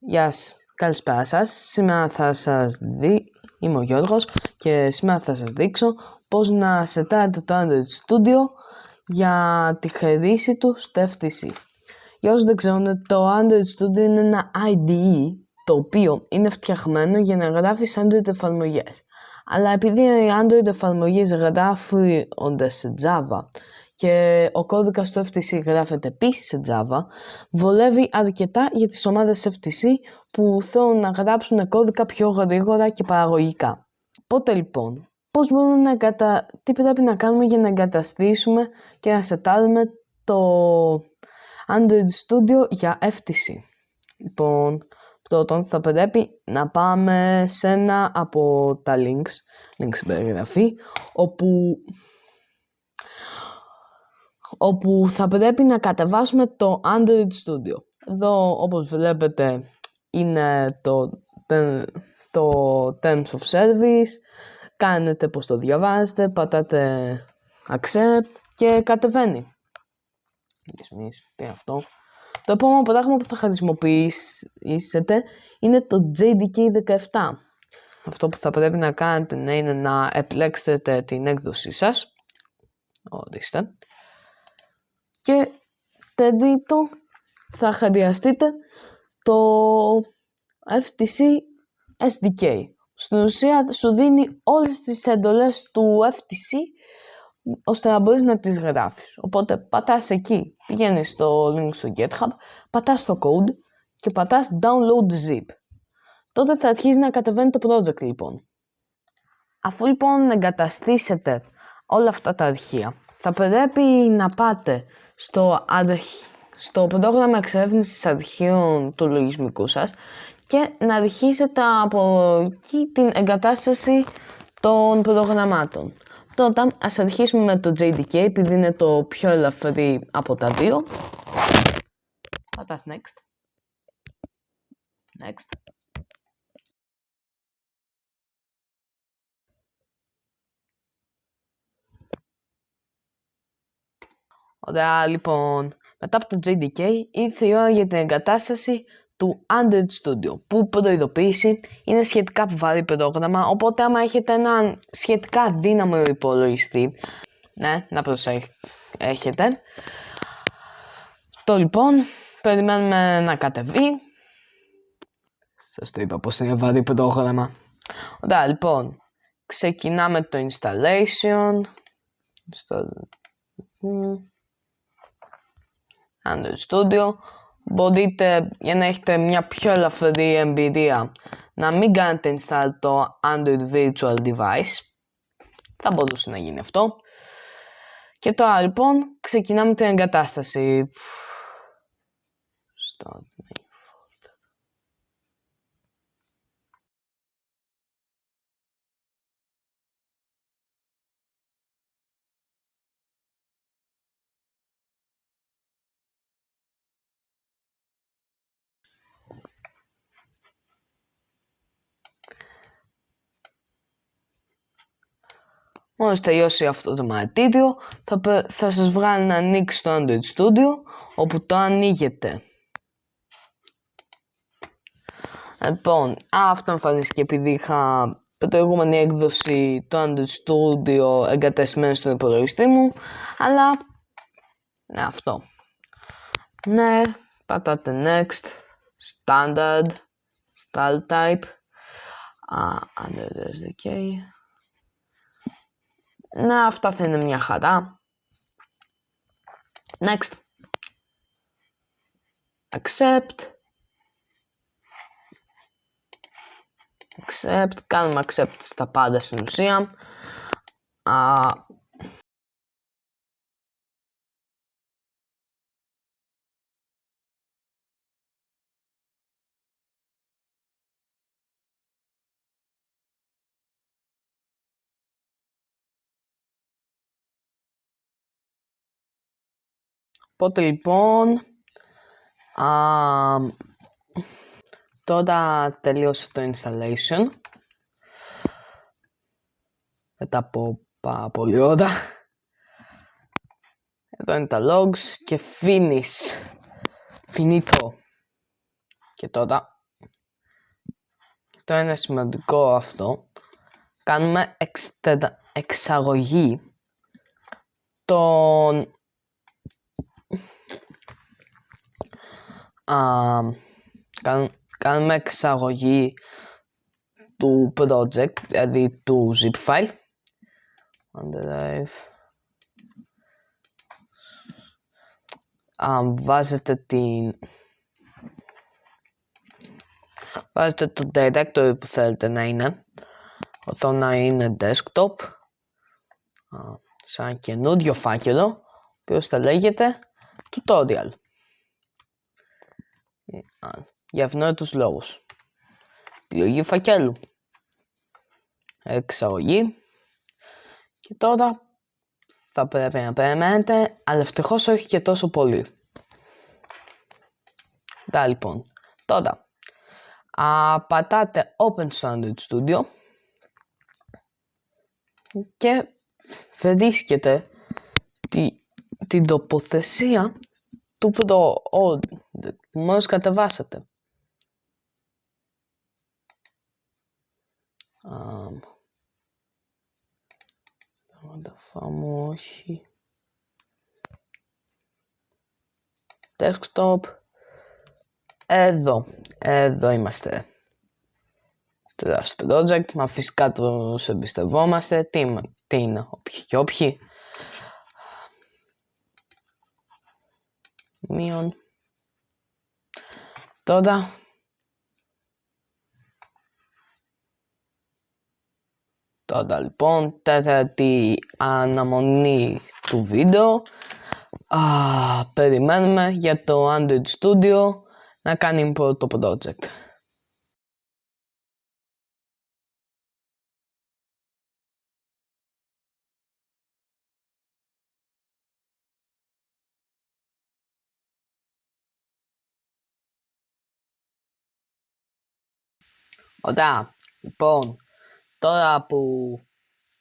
Γεια σας, καλησπέρα σας. Σήμερα είμαι ο Γιώργος και σήμερα θα σας δείξω πώς να σετάρετε το Android Studio για τη χρήση του στο FTC. Για όσους δεν ξέρουν, το Android Studio είναι ένα IDE το οποίο είναι φτιαγμένο για να γράφεις Android εφαρμογές. Αλλά επειδή οι Android εφαρμογές γράφονται σε Java και ο κώδικας του FTC γράφεται επίσης σε Java, βολεύει αρκετά για τις ομάδες FTC που θέλουν να γράψουν κώδικα πιο γρήγορα και παραγωγικά. Οπότε λοιπόν, τι πρέπει να κάνουμε για να εγκαταστήσουμε και να σετάρουμε το Android Studio για FTC. Λοιπόν, πρώτον θα πρέπει να πάμε σε ένα από τα links στην περιγραφή, όπου θα πρέπει να κατεβάσουμε το Android Studio. Εδώ, όπως βλέπετε, είναι το Terms of Service. Κάνετε πως το διαβάζετε, πατάτε Accept και κατεβαίνει. Τι είναι αυτό? Το επόμενο πράγμα που θα χρησιμοποιήσετε είναι το JDK17. Αυτό που θα πρέπει να κάνετε είναι να επιλέξετε την έκδοσή σας. Ορίστε. Και τρίτο, θα χρειαστείτε το FTC SDK. Στην ουσία σου δίνει όλες τις εντολές του FTC ώστε να μπορείς να τις γράφεις. Οπότε πατάς εκεί, πηγαίνεις στο link στο GitHub, πατάς το code και πατάς download zip. Τότε θα αρχίσει να κατεβαίνει το project λοιπόν. Αφού λοιπόν εγκαταστήσετε όλα αυτά τα αρχεία, θα πρέπει να πάτε στο πρόγραμμα εξερεύνησης αρχείων του λογισμικού σας και να αρχίσετε από εκεί την εγκατάσταση των προγραμμάτων. Τότε ας αρχίσουμε με το JDK, επειδή είναι το πιο ελαφρύ από τα δύο. Πατάς Next. Ωραία, λοιπόν, μετά από το JDK ήρθε η ώρα για την εγκατάσταση του Android Studio, που προειδοποίηση είναι σχετικά βαρύ πρόγραμμα, οπότε άμα έχετε έναν σχετικά δύναμο υπολογιστή, να προσέχετε. Το λοιπόν, περιμένουμε να κατεβεί. Σας το είπα πως είναι βαρύ πρόγραμμα. Ωραία, λοιπόν, ξεκινάμε το installation. Android Studio. Μπορείτε, για να έχετε μια πιο ελαφρύ εμπειρία, να μην κάνετε install το Android Virtual Device. Θα μπορούσε να γίνει αυτό. Και τώρα λοιπόν ξεκινάμε την εγκατάσταση. Μόλις τελειώσει αυτό το μαρτύριο, θα σας βγάλει να ανοίξει το Android Studio, όπου το ανοίγετε. Λοιπόν, αυτό εμφανίστηκε επειδή είχα προηγούμενη έκδοση το Android Studio εγκατεστημένο στον υπολογιστή μου, αλλά αυτό. Ναι, πατάτε Next, Standard, Style Type, Android SDK. Αυτά θα είναι μια χαρά. Next. Accept. Κάνουμε accept στα πάντα στην ουσία. Οπότε λοιπόν, τώρα τελείωσε το installation. Μετά από πάρα πολλή ώρα. Εδώ είναι τα logs και finito. Και τώρα το είναι σημαντικό αυτό, κάνουμε εξαγωγή των κάνουμε εξαγωγή του project, δηλαδή του zip file. Βάζετε το directory που θέλετε να είναι. Οθόνη να είναι desktop, σαν καινούριο φάκελο, ο οποίος θα λέγεται tutorial. Για ευνόητους λόγους. Επιλογή φακέλου. Εξαγωγή. Και τώρα θα πρέπει να περιμένετε, αλλά ευτυχώς όχι και τόσο πολύ. Λοιπόν, τώρα πατάτε Open στο Android Studio και βρίσκετε την τοποθεσία του project που μόλις κατεβάσατε. Θα φάμε όχι. Desktop. Εδώ είμαστε. Trust project, μα φυσικά τους εμπιστευόμαστε. Τι είναι, όποιοι και όποιοι. Μείον. Τώρα λοιπόν, τέταρτη αναμονή του βίντεο. Περιμένουμε για το Android Studio να κάνει import το project. Ωραία, λοιπόν, τώρα που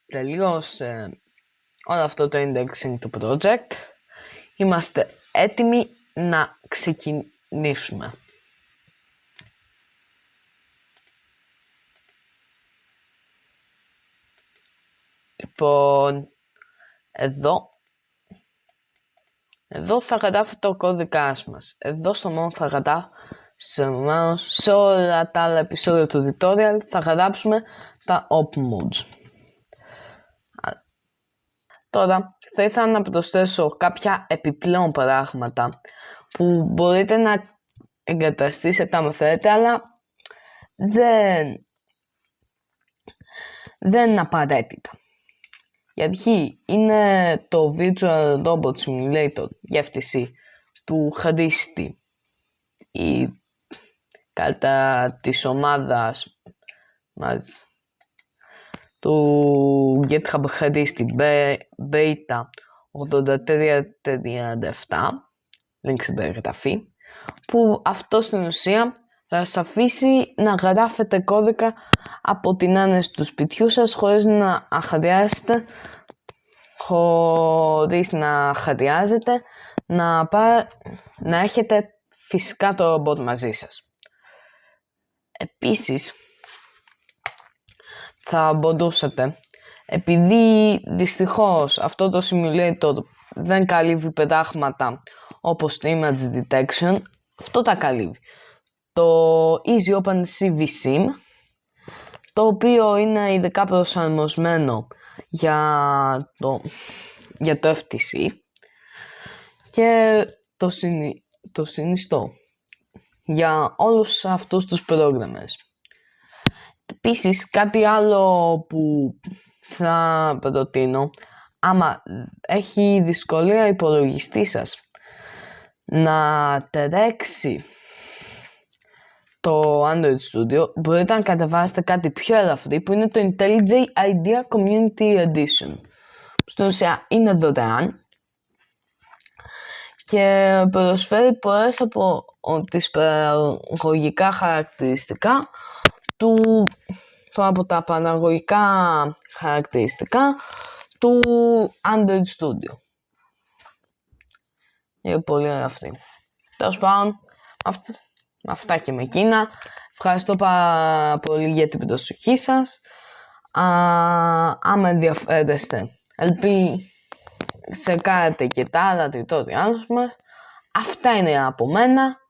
τελείωσε όλο αυτό το indexing του project, είμαστε έτοιμοι να ξεκινήσουμε. Λοιπόν, εδώ θα γράφετε το κώδικα μας. Εδώ στο μόνο θα γράψουμε, σε όλα τα άλλα επεισόδια του tutorial θα γράψουμε τα op modes. Τώρα θα ήθελα να προσθέσω κάποια επιπλέον πράγματα που μπορείτε να εγκαταστήσετε άμα θέλετε, αλλά δεν είναι απαραίτητα. Γιατί είναι το Virtual Robot Simulator για FTC του χρήστη ή καλύτερα της ομάδας του GitHub χρήστη Beta 8337, link στην περιγραφή, που αυτό στην ουσία θα σας αφήσει να γράφετε κώδικα από την άνεση του σπιτιού σας χωρίς να χρειάζεται να έχετε φυσικά το ρομπότ μαζί σας. Επίσης, θα μπορούσατε, επειδή δυστυχώς αυτό το simulator δεν καλύβει πετάγματα όπως το image detection, αυτό τα καλύβει. Το Easy Open CV-Sim, το οποίο είναι ειδικά προσαρμοσμένο για το FTC και το συνιστώ για όλους αυτούς τους programmers. Επίσης, κάτι άλλο που θα προτείνω, άμα έχει δυσκολία ο υπολογιστής σας να τρέξει το Android Studio, μπορείτε να κατεβάσετε κάτι πιο ελαφρύ που είναι το IntelliJ IDEA Community Edition. Στην ουσία είναι δωρεάν και προσφέρει πολλές από τις παραγωγικά χαρακτηριστικά από τα παραγωγικά χαρακτηριστικά του Android Studio. Είναι πολύ ελαφρύ. Τέλος πάντων, αυτά και με εκείνα. Ευχαριστώ πάρα πολύ για την προσοχή σας. Άμα ενδιαφέρεστε, σε κάνετε και τα άλλα tutorials μας. Αυτά είναι από μένα.